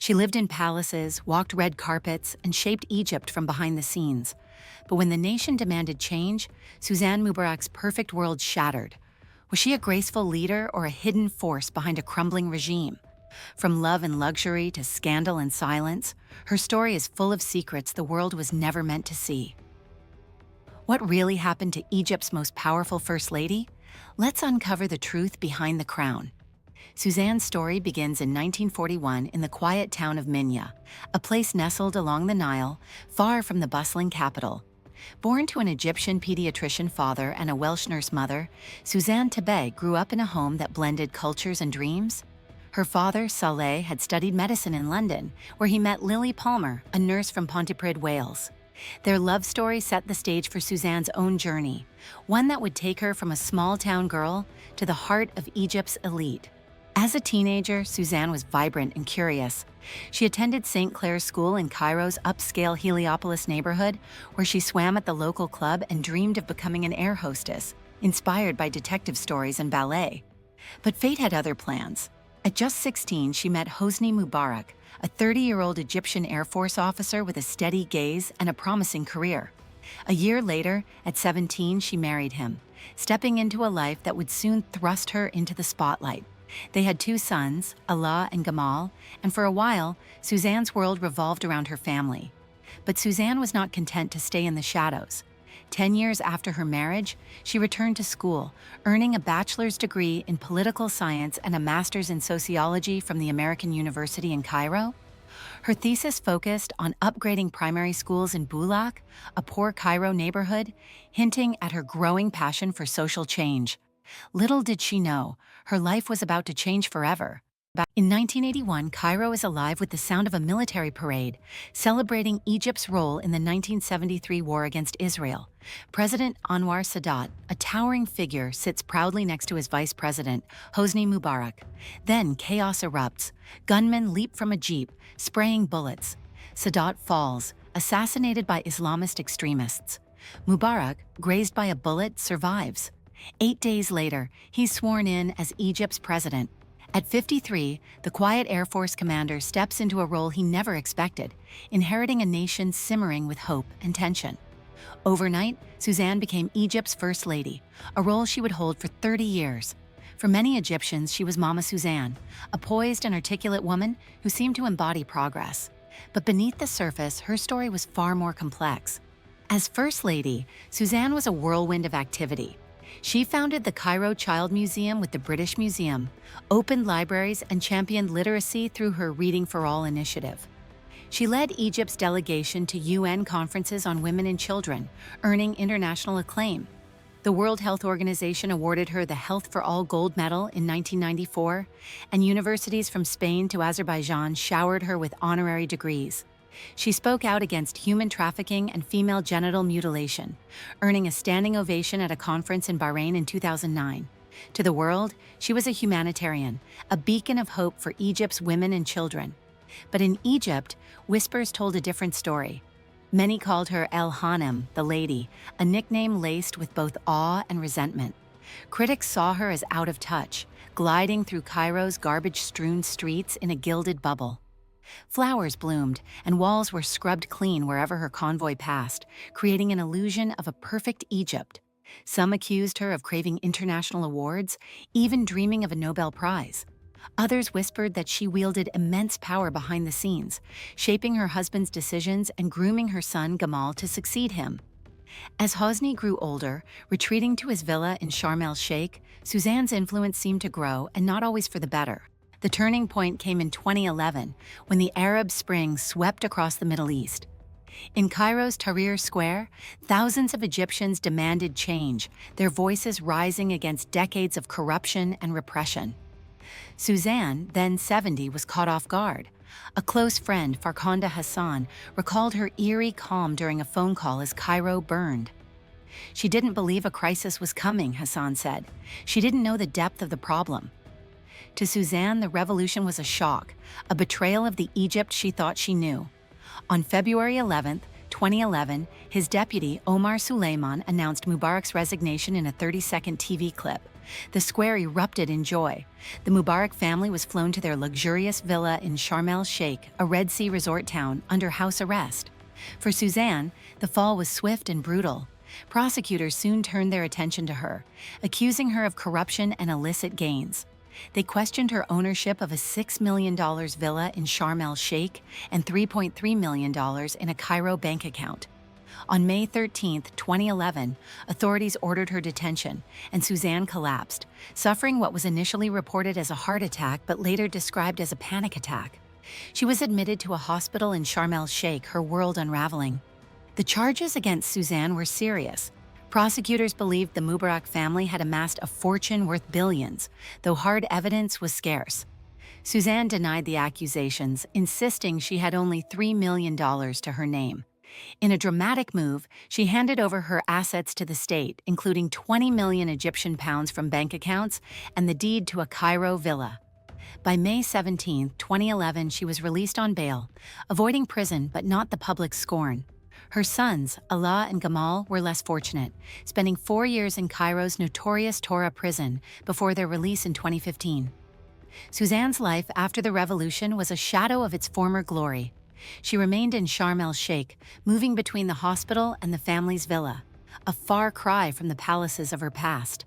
She lived in palaces, walked red carpets, and shaped Egypt from behind the scenes. But when the nation demanded change, Suzanne Mubarak's perfect world shattered. Was she a graceful leader or a hidden force behind a crumbling regime? From love and luxury to scandal and silence, her story is full of secrets the world was never meant to see. What really happened to Egypt's most powerful First Lady? Let's uncover the truth behind the crown. Suzanne's story begins in 1941 in the quiet town of Minya, a place nestled along the Nile, far from the bustling capital. Born to an Egyptian pediatrician father and a Welsh nurse mother, Suzanne Mubarak grew up in a home that blended cultures and dreams. Her father, Saleh, had studied medicine in London, where he met Lily Palmer, a nurse from Pontypridd, Wales. Their love story set the stage for Suzanne's own journey, one that would take her from a small-town girl to the heart of Egypt's elite. As a teenager, Suzanne was vibrant and curious. She attended St. Clair's School in Cairo's upscale Heliopolis neighborhood, where she swam at the local club and dreamed of becoming an air hostess, inspired by detective stories and ballet. But fate had other plans. At just 16, she met Suzanne Mubarak, a 30-year-old Egyptian Air Force officer with a steady gaze and a promising career. A year later, at 17, she married him, stepping into a life that would soon thrust her into the spotlight. They had 2 sons, Allah and Gamal, and for a while, Suzanne's world revolved around her family. But Suzanne was not content to stay in the shadows. 10 years after her marriage, she returned to school, earning a bachelor's degree in political science and a master's in sociology from the American University in Cairo. Her thesis focused on upgrading primary schools in Bulaq, a poor Cairo neighborhood, hinting at her growing passion for social change. Little did she know, her life was about to change forever. In 1981, Cairo is alive with the sound of a military parade, celebrating Egypt's role in the 1973 war against Israel. President Anwar Sadat, a towering figure, sits proudly next to his vice president, Hosni Mubarak. Then chaos erupts. Gunmen leap from a jeep, spraying bullets. Sadat falls, assassinated by Islamist extremists. Mubarak, grazed by a bullet, survives. 8 days later, he's sworn in as Egypt's president. At 53, the quiet Air Force commander steps into a role he never expected, inheriting a nation simmering with hope and tension. Overnight, Suzanne became Egypt's First Lady, a role she would hold for 30 years. For many Egyptians, she was Mama Suzanne, a poised and articulate woman who seemed to embody progress. But beneath the surface, her story was far more complex. As First Lady, Suzanne was a whirlwind of activity. She founded the Cairo Child Museum with the British Museum, opened libraries, and championed literacy through her Reading for All initiative. She led Egypt's delegation to UN conferences on women and children, earning international acclaim. The World Health Organization awarded her the Health for All Gold Medal in 1994, and universities from Spain to Azerbaijan showered her with honorary degrees. She spoke out against human trafficking and female genital mutilation, earning a standing ovation at a conference in Bahrain in 2009. To the world, she was a humanitarian, a beacon of hope for Egypt's women and children. But in Egypt, whispers told a different story. Many called her El Hanem, the Lady, a nickname laced with both awe and resentment. Critics saw her as out of touch, gliding through Cairo's garbage-strewn streets in a gilded bubble. Flowers bloomed, and walls were scrubbed clean wherever her convoy passed, creating an illusion of a perfect Egypt. Some accused her of craving international awards, even dreaming of a Nobel Prize. Others whispered that she wielded immense power behind the scenes, shaping her husband's decisions and grooming her son Gamal to succeed him. As Hosni grew older, retreating to his villa in Sharm el-Sheikh, Suzanne's influence seemed to grow, and not always for the better. The turning point came in 2011, when the Arab Spring swept across the Middle East. In Cairo's Tahrir Square, thousands of Egyptians demanded change, their voices rising against decades of corruption and repression. Suzanne, then 70, was caught off guard. A close friend, Farkhanda Hassan, recalled her eerie calm during a phone call as Cairo burned. She didn't believe a crisis was coming, Hassan said. She didn't know the depth of the problem. To Suzanne, the revolution was a shock, a betrayal of the Egypt she thought she knew. On February 11, 2011, his deputy, Omar Suleiman, announced Mubarak's resignation in a 30-second TV clip. The square erupted in joy. The Mubarak family was flown to their luxurious villa in Sharm el-Sheikh, a Red Sea resort town, under house arrest. For Suzanne, the fall was swift and brutal. Prosecutors soon turned their attention to her, accusing her of corruption and illicit gains. They questioned her ownership of a $6 million villa in Sharm el-Sheikh and $3.3 million in a Cairo bank account. On May 13, 2011, authorities ordered her detention, and Suzanne collapsed, suffering what was initially reported as a heart attack but later described as a panic attack. She was admitted to a hospital in Sharm el-Sheikh, her world unraveling. The charges against Suzanne were serious. Prosecutors believed the Mubarak family had amassed a fortune worth billions, though hard evidence was scarce. Suzanne denied the accusations, insisting she had only $3 million to her name. In a dramatic move, she handed over her assets to the state, including 20 million Egyptian pounds from bank accounts and the deed to a Cairo villa. By May 17, 2011, she was released on bail, avoiding prison but not the public scorn. Her sons, Alaa and Gamal, were less fortunate, spending 4 years in Cairo's notorious Tora prison before their release in 2015. Suzanne's life after the revolution was a shadow of its former glory. She remained in Sharm el-Sheikh, moving between the hospital and the family's villa, a far cry from the palaces of her past.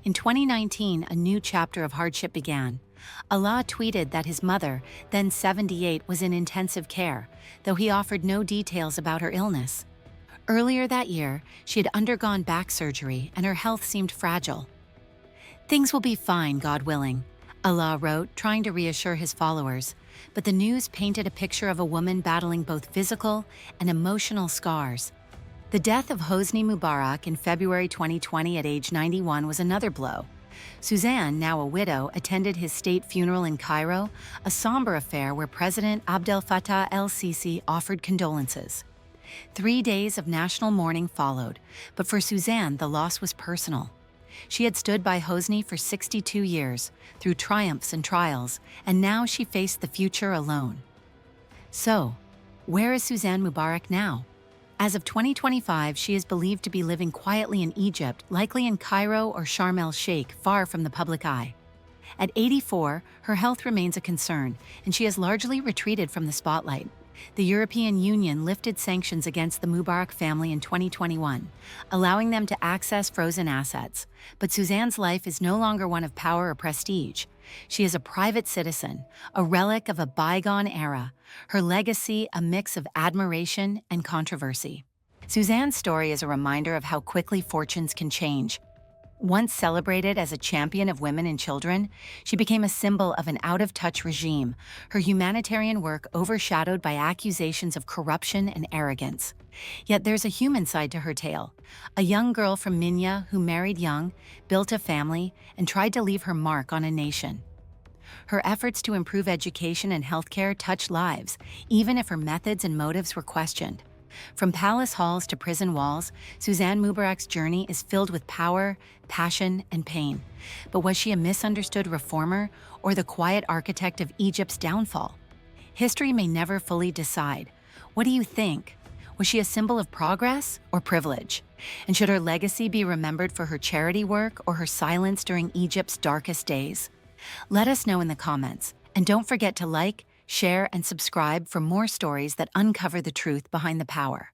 In 2019, a new chapter of hardship began. Alaa tweeted that his mother, then 78, was in intensive care, though he offered no details about her illness. Earlier that year, she had undergone back surgery and her health seemed fragile. "Things will be fine, God willing," Alaa wrote, trying to reassure his followers, but the news painted a picture of a woman battling both physical and emotional scars. The death of Hosni Mubarak in February 2020 at age 91 was another blow. Suzanne, now a widow, attended his state funeral in Cairo, a somber affair where President Abdel Fattah el-Sisi offered condolences. 3 days of national mourning followed, but for Suzanne, the loss was personal. She had stood by Hosni for 62 years, through triumphs and trials, and now she faced the future alone. So, where is Suzanne Mubarak now? As of 2025, she is believed to be living quietly in Egypt, likely in Cairo or Sharm el-Sheikh, far from the public eye. At 84, her health remains a concern, and she has largely retreated from the spotlight. The European Union lifted sanctions against the Mubarak family in 2021, allowing them to access frozen assets. But Suzanne's life is no longer one of power or prestige. She is a private citizen, a relic of a bygone era, her legacy a mix of admiration and controversy. Suzanne's story is a reminder of how quickly fortunes can change. Once celebrated as a champion of women and children, she became a symbol of an out-of-touch regime, her humanitarian work overshadowed by accusations of corruption and arrogance. Yet there's a human side to her tale. A young girl from Minya who married young, built a family, and tried to leave her mark on a nation. Her efforts to improve education and healthcare touched lives, even if her methods and motives were questioned. From palace halls to prison walls, Suzanne Mubarak's journey is filled with power, passion, and pain. But was she a misunderstood reformer or the quiet architect of Egypt's downfall? History may never fully decide. What do you think? Was she a symbol of progress or privilege? And should her legacy be remembered for her charity work or her silence during Egypt's darkest days? Let us know in the comments, and don't forget to like, share, and subscribe for more stories that uncover the truth behind the power.